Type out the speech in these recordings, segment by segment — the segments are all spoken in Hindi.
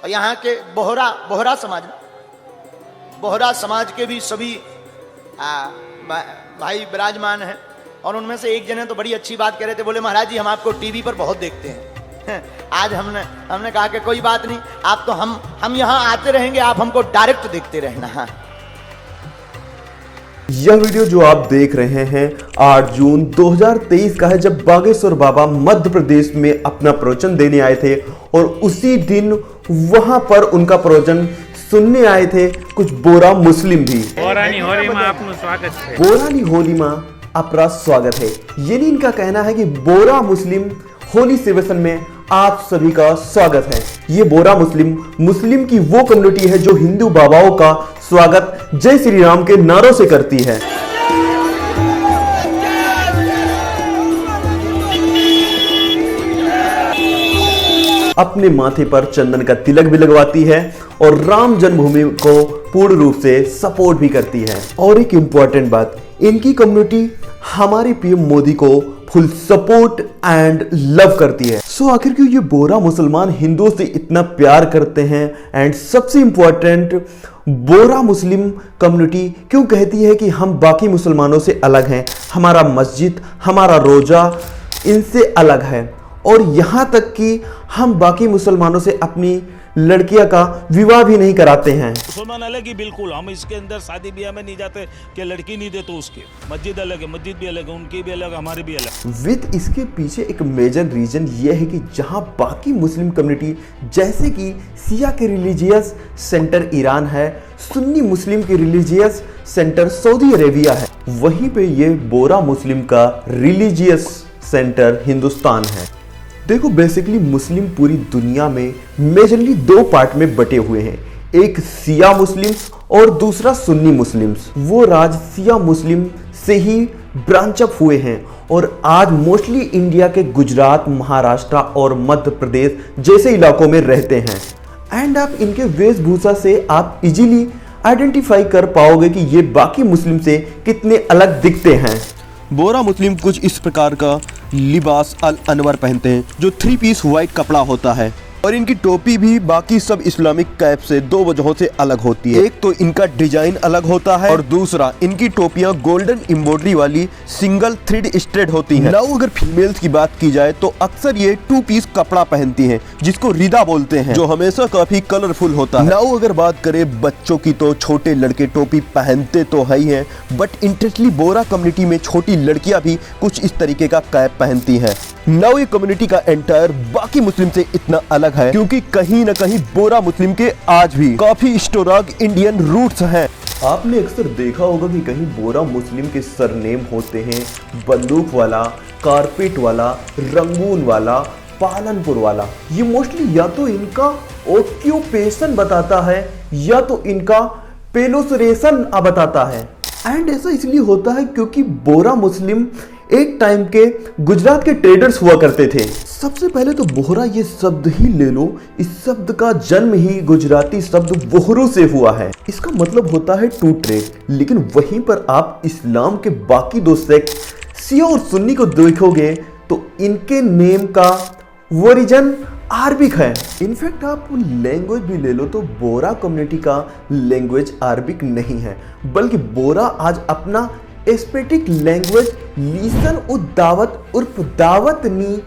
और यहाँ के बोहरा समाज के भी सभी भाई विराजमान हैं। और उनमें से एक जने तो बड़ी अच्छी बात कह रहे थे, बोले महाराज जी हम आपको टीवी पर बहुत देखते हैं। आज हमने कहा कि कोई बात नहीं, आप तो हम यहाँ आते रहेंगे, आप हमको डायरेक्ट देखते रहना। यह वीडियो जो आप देख रहे हैं 8 जून 2023 का है, जब बागेश्वर बाबा मध्य प्रदेश में अपना प्रवचन देने आए थे और उसी दिन वहां पर उनका प्रवचन सुनने आए थे कुछ बोरा मुस्लिम भी। बोरानी होली में आपનું स्वागत है। बोरानी होली में आपका स्वागत है। यानी इनका कहना है कि बोरा मुस्लिम होली सेलिब्रेशन में आप सभी का स्वागत है। ये बोरा मुस्लिम की वो कम्युनिटी है जो हिंदू बाबाओं का स्वागत जय श्री राम के नारों से करती है। अपने माथे पर चंदन का तिलक भी लगवाती है और राम जन्मभूमि को पूर्ण रूप से सपोर्ट भी करती है। और एक इंपॉर्टेंट बात, इनकी कम्युनिटी हमारे पीएम मोदी को फुल सपोर्ट एंड लव करती है। सो आखिर क्यों ये बोरा मुसलमान हिंदुओं से इतना प्यार करते हैं, एंड सबसे इंपॉर्टेंट बोरा मुस्लिम कम्युनिटी क्यों कहती है कि हम बाकी मुसलमानों से अलग हैं, हमारा मस्जिद हमारा रोजा इनसे अलग है, और यहाँ तक कि हम बाकी मुसलमानों से अपनी लड़कियां का विवाह भी नहीं कराते हैं। मुसलमान अलग ही बिल्कुल, हम इसके अंदर शादी ब्याह में नहीं जाते कि लड़की नहीं दे तो उसके। मस्जिद अलग है, मस्जिद भी अलग है, उनकी भी अलग, हमारी भी अलग। विद इसके पीछे एक मेजर रीजन ये है कि जहां बाकी मुस्लिम कम्युनिटी जैसे कि शिया के रिलीजियस सेंटर ईरान है, सुन्नी मुस्लिम के रिलीजियस सेंटर सऊदी अरेबिया है, वहीं पे ये बोरा मुस्लिम का रिलीजियस सेंटर हिंदुस्तान है। देखो बेसिकली मुस्लिम पूरी दुनिया में मेजरली दो पार्ट में बटे हुए हैं, एक शिया मुस्लिम्स और दूसरा सुन्नी मुस्लिम्स। वो राज शिया मुस्लिम से ही ब्रांच अप हुए हैं और आज मोस्टली इंडिया के गुजरात, महाराष्ट्र और मध्य प्रदेश जैसे इलाकों में रहते हैं। एंड आप इनके वेशभूषा से आप इजीली आइडेंटिफाई कर पाओगे कि ये बाकी मुस्लिम से कितने अलग दिखते हैं। बोरा मुस्लिम कुछ इस प्रकार का लिबास अल अनवर पहनते हैं जो 3 पीस व्हाइट कपड़ा होता है, और इनकी टोपी भी बाकी सब इस्लामिक कैप से 2 वजहों से अलग होती है। एक तो इनका डिजाइन अलग होता है और दूसरा इनकी टोपियां गोल्डन एम्ब्रॉयडरी वाली सिंगल थ्रेड स्ट्रेट होती हैं। नाउ अगर फीमेल्स की बात की जाए तो अक्सर ये 2 पीस कपड़ा पहनती हैं जिसको रिदा बोलते हैं, जो हमेशा काफी कलरफुल होता है। नाउ अगर बात करें बच्चों की तो छोटे लड़के टोपी पहनते तो है ही है, बट इंटरेस्टली बोरा कम्युनिटी में छोटी लड़कियां भी कुछ इस तरीके का कैप पहनती है। नाउ ये कम्युनिटी का एंटायर बाकी मुस्लिम से इतना अलग है क्योंकि कहीं न कहीं बोरा मुस्लिम के आज भी काफी स्ट्रॉन्ग इंडियन रूट्स हैं। आपने अक्सर देखा होगा कि कहीं बोरा मुस्लिम के सरनेम होते हैं बंदूक वाला, कारपेट वाला, रंगून वाला, पालनपुर वाला। ये मोस्टली या तो इनका ऑक्यूपेशन बताता है या तो इनका पेलोसरेशन बताता है। एंड ऐसा इसलिए होता है क्योंकि बोरा मुस्लिम एक टाइम के गुजरात के ट्रेडर्स हुआ करते थे। सबसे पहले तो बोहरा ये शब्द ही ले लो, इस शब्द का जन्म ही गुजराती शब्द बोहरू से हुआ है। इसका मतलब होता है टू ट्रेड। लेकिन वहीं पर आप इस्लाम के बाकी 2 सेक्ट शिया और सुन्नी को देखोगे तो इनके नेम का ओरिजिन अरबिक है। इनफैक्ट आप लैंग्वेज भी ले लो तो बोरा कम्युनिटी का लैंग्वेज अरबिक नहीं है, बल्कि बोरा आज अपना एस्पेटिक लैंग्वेज लीसन उद दावत उर्फ दावतनी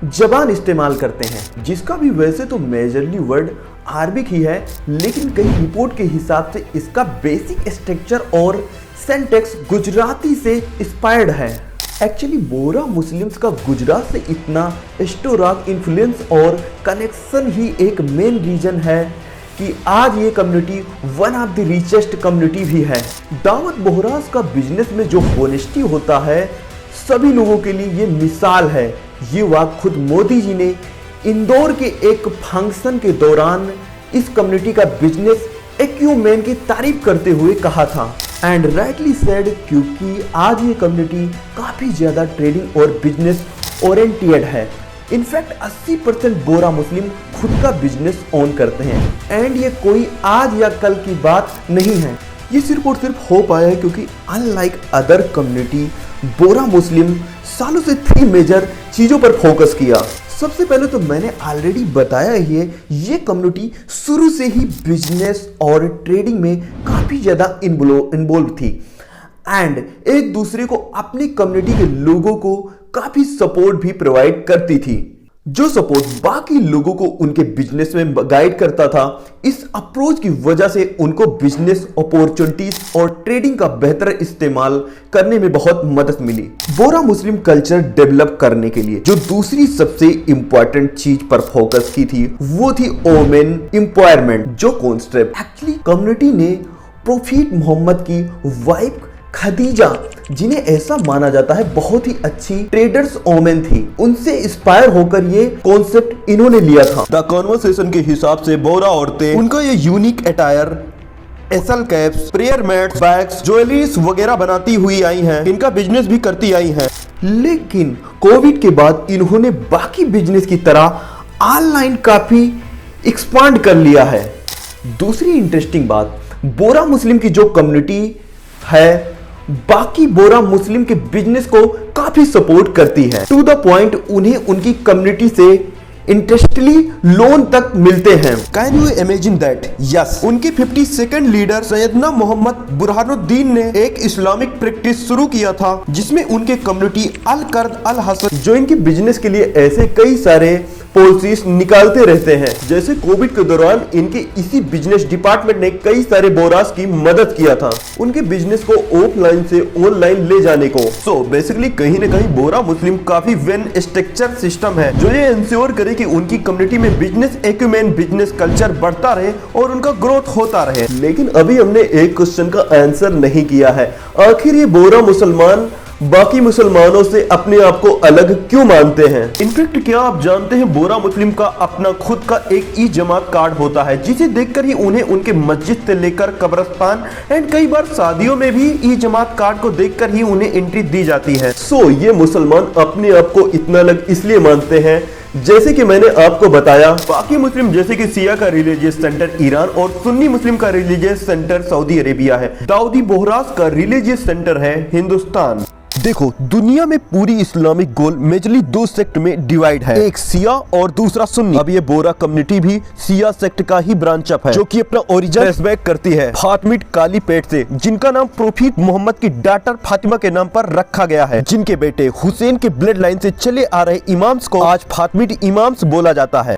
जबान इस्तेमाल करते हैं, जिसका भी वैसे तो मेजरली वर्ड अरबिक ही है, लेकिन कई रिपोर्ट के हिसाब से इसका बेसिक स्ट्रक्चर और सेंटेक्स गुजराती से इंस्पायर्ड है। एक्चुअली बोरा मुस्लिम्स का गुजरात से इतना स्ट्रॉन्ग इन्फ्लुएंस और कनेक्शन ही एक मेन रीजन है कि आज ये community one of the richest community भी है। दावत बोहरास का बिजनेस में जो होनेस्टी होता है सभी लोगों के लिए ये मिसाल है। ये बात खुद मोदी जी ने इंदौर के एक फंक्शन के दौरान इस कम्युनिटी का बिजनेस एक्यूमेन की तारीफ करते हुए कहा था। एंड राइटली सेड, क्योंकि आज ये कम्युनिटी काफी ज्यादा ट्रेडिंग और बिजनेस ओरिएंटेड है। इनफैक्ट 80% बोरा मुस्लिम खुद का बिजनेस ओन करते हैं। एंड ये कोई आज या कल की बात नहीं है, ये सिर्फ और सिर्फ हो पाया है क्योंकि अनलाइक अदर कम्युनिटी बोरा मुस्लिम सालों से 3 मेजर चीजों पर फोकस किया। सबसे पहले तो मैंने ऑलरेडी बताया ही है, ये कम्युनिटी शुरू से ही बिजनेस और ट्रेडिंग में काफी ज्यादा इन्वॉल्व थी एंड एक दूसरे को अपनी कम्युनिटी के लोगों को काफी सपोर्ट भी प्रोवाइड करती थी, जो सपोर्ट बाकी लोगों को उनके बिजनेस में गाइड करता था। इस अप्रोच की वजह से उनको बिजनेस अपॉर्चुनिटीज और ट्रेडिंग का बेहतर इस्तेमाल करने में बहुत मदद मिली। बोरा मुस्लिम कल्चर डेवलप करने के लिए जो दूसरी सबसे इंपॉर्टेंट चीज पर फोकस की थी वो थी वुमेन एम्पावरमेंट, जो कॉन्सेप्ट एक्चुअली कम्युनिटी ने प्रॉफिट मोहम्मद की वाइफ खदीजा, जिन्हें ऐसा माना जाता है बहुत ही अच्छी ट्रेडर्स वोमेन थी, उनसे इंस्पायर होकर ये कॉन्सेप्ट इन्होंने लिया था। द कॉन्वर्सेशन के हिसाब से बोरा औरतें उनका ये unique attire, acyl caps, prayer mats, bags, jewelleries वगैरह बनाती हुई आई हैं। इनका बिजनेस भी करती आई हैं। लेकिन कोविड के बाद इन्होंने बाकी बिजनेस की तरह ऑनलाइन काफी एक्सपांड कर लिया है। दूसरी इंटरेस्टिंग बात, बोरा मुस्लिम की जो कम्युनिटी है बाकी बोरा मुस्लिम के बिजनेस को काफी सपोर्ट करती है, टू द पॉइंट उन्हें उनकी कम्युनिटी से इंटरेस्टली लोन तक मिलते हैं। Can you imagine that? Yes, उनके 52nd लीडर सैयदना मोहम्मद बुरहानुद्दीन ने एक इस्लामिक प्रैक्टिस शुरू किया था जिसमें उनके कम्युनिटी अल कर्द अल हसन, जो इनके बिजनेस के लिए ऐसे कई सारे पॉलिसीज निकालते रहते हैं। जैसे कोविड के दौरान इनके इसी बिजनेस डिपार्टमेंट ने कई सारे बोरास की मदद किया था उनके बिजनेस को ऑफलाइन से ऑनलाइन ले जाने को। सो बेसिकली कहीं ना कहीं बोरा मुस्लिम काफी वेल स्ट्रक्चर सिस्टम है जो ये इंश्योर करे कि उनकी कम्युनिटी में बिजनेस एक्यूमेन, बिजनेस कल्चर बढ़ता रहे और उनका ग्रोथ होता रहे। लेकिन अभी हमने एक क्वेश्चन का आंसर नहीं किया है, आखिर ये बोरा मुसलमान बाकी मुसलमानों से अपने आप को अलग क्यों मानते हैं? इनफैक्ट क्या आप जानते हैं बोरा मुस्लिम का अपना खुद का एक ई जमात कार्ड होता है जिसे देखकर ही उन्हें उनके मस्जिद से लेकर कब्रिस्तान एंड कई बार शादियों में भी ई जमात कार्ड को देखकर ही उन्हें एंट्री दी जाती है। सो ये मुसलमान अपने आप को इतना अलग इसलिए मानते हैं, जैसे कि मैंने आपको बताया बाकी मुस्लिम जैसे कि सिया का रिलीजियस सेंटर ईरान और सुन्नी मुस्लिम का रिलीजियस सेंटर सऊदी अरेबिया है, दाऊदी बोहरास का रिलीजियस सेंटर है हिंदुस्तान। देखो दुनिया में पूरी इस्लामिक गोल मेजरली दो सेक्ट में डिवाइड है, एक सिया और दूसरा सुन्नी। अब ये बोरा कम्युनिटी भी सिया सेक्ट का ही ब्रांच अप है जो कि अपना ओरिजिन ट्रेसबैक करती है फातिमिड काली पेट से, जिनका नाम प्रॉफिट मोहम्मद की डॉटर फातिमा के नाम पर रखा गया है, जिनके बेटे हुसैन के ब्लड लाइन से चले आ रहे इमाम्स को आज फातिमिड इमाम्स बोला जाता है।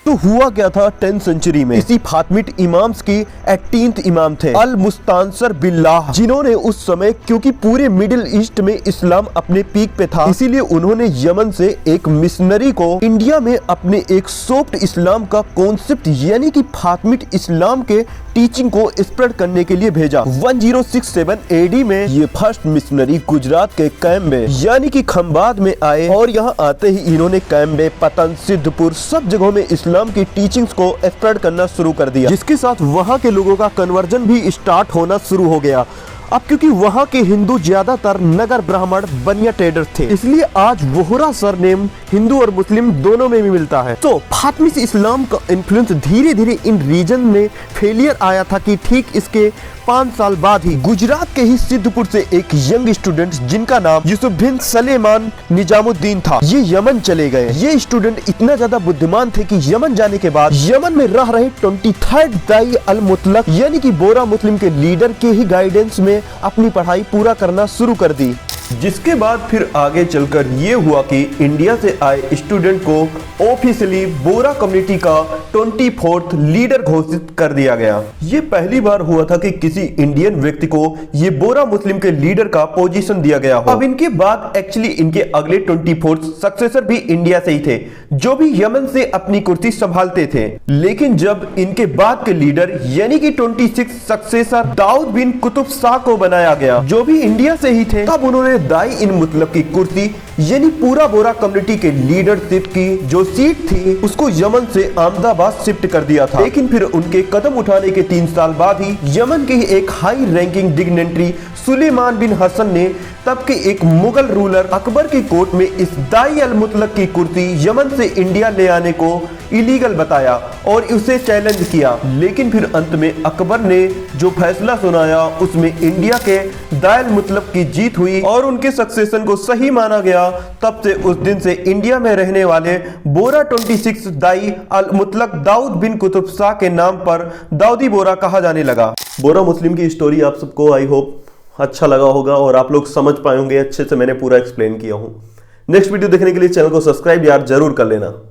तो हुआ क्या था 10th सेंचुरी में, इसी फातिमिड इमाम्स की 18th इमाम थे अल मुस्तानसर बिल्लाह, जिन्होंने उस समय क्योंकि पूरे मिडिल ईस्ट में इस्लाम अपने पीक पे था इसीलिए उन्होंने यमन से एक मिशनरी को इंडिया में अपने एक सॉफ्ट इस्लाम का कॉन्सेप्ट यानी कि फातिमिड इस्लाम के टीचिंग को स्प्रेड करने के लिए भेजा। 1067 AD में ये फर्स्ट मिशनरी गुजरात के कैम्बे यानी कि खंबात में आए और यहाँ आते ही इन्होंने कैम्बे, पतन, सिद्धपुर सब जगहों में इस्लाम की टीचिंग्स को स्प्रेड करना शुरू कर दिया, जिसके साथ वहाँ के लोगों का कन्वर्जन भी स्टार्ट होना शुरू हो गया। अब क्योंकि वहाँ के हिंदू ज्यादातर नगर ब्राह्मण बनिया ट्रेडर थे, इसलिए आज वोहरा सरनेम हिंदू और मुस्लिम दोनों में भी मिलता है। तो फातिमी इस्लाम का इन्फ्लुएंस धीरे धीरे इन रीजन में फेलियर आया था कि ठीक इसके 5 साल बाद ही गुजरात के ही सिद्धपुर से एक यंग स्टूडेंट जिनका नाम यूसुफ बिन सलेमान निजामुद्दीन था, ये यमन चले गए। ये स्टूडेंट इतना ज्यादा बुद्धिमान थे कि यमन जाने के बाद यमन में रह रहे 23rd दाई अल मुतलक यानी कि बोरा मुस्लिम के लीडर के ही गाइडेंस में अपनी पढ़ाई पूरा करना शुरू कर दी, जिसके बाद फिर आगे चलकर ये हुआ कि इंडिया से आए स्टूडेंट को ऑफिशियली बोरा कम्युनिटी का 24th लीडर घोषित कर दिया गया। ये पहली बार हुआ था कि किसी इंडियन व्यक्ति को ये बोरा मुस्लिम के लीडर का पोजीशन दिया गया हो। अब इनके बाद एक्चुअली इनके अगले 24th सक्सेसर भी इंडिया से ही थे, जो भी यमन से अपनी कुर्सी संभालते थे। लेकिन जब इनके बाद के लीडर यानी कि 26 सक्सेसर दाऊद बिन कुतुब शाह को बनाया गया, जो भी इंडिया से ही थे, तब उन्होंने दाई इन मुतलक की कुर्सी यानी पूरा बोरा कम्युनिटी के लीडरशिप की जो सीट थी उसको यमन से अहमदाबाद शिफ्ट कर दिया था। लेकिन फिर उनके कदम उठाने के 3 साल बाद ही यमन के एक हाई रैंकिंग डिग्नेटरी सुलेमान बिन हसन ने तब के एक मुगल रूलर अकबर की कोर्ट में इस दाई अल मुतलक की कुर्सी यमन से इंडिया ले आने को इलीगल बताया और उसे चैलेंज किया। लेकिन फिर अंत में अकबर ने जो फैसला सुनाया उसमें इंडिया के दाई अल मुतलक की जीत हुई और उनके सक्सेशन को सही माना गया, तब से उस दिन से इंडिया में रहने वाले बोरा 26 दाई अल मुतलक दाऊद बिन कुतुब शाह के नाम पर दाऊदी बोरा कहा जाने लगा। बोरा मुस्लिम की स्टोरी आप सबको आई होप अच्छा लगा होगा और आप लोग समझ पाए होंगे अच्छे से, मैंने पूरा एक्सप्लेन किया हूं। नेक्स्ट वीडियो देखने के लिए चैनल को सब्सक्राइब यार जरूर कर लेना।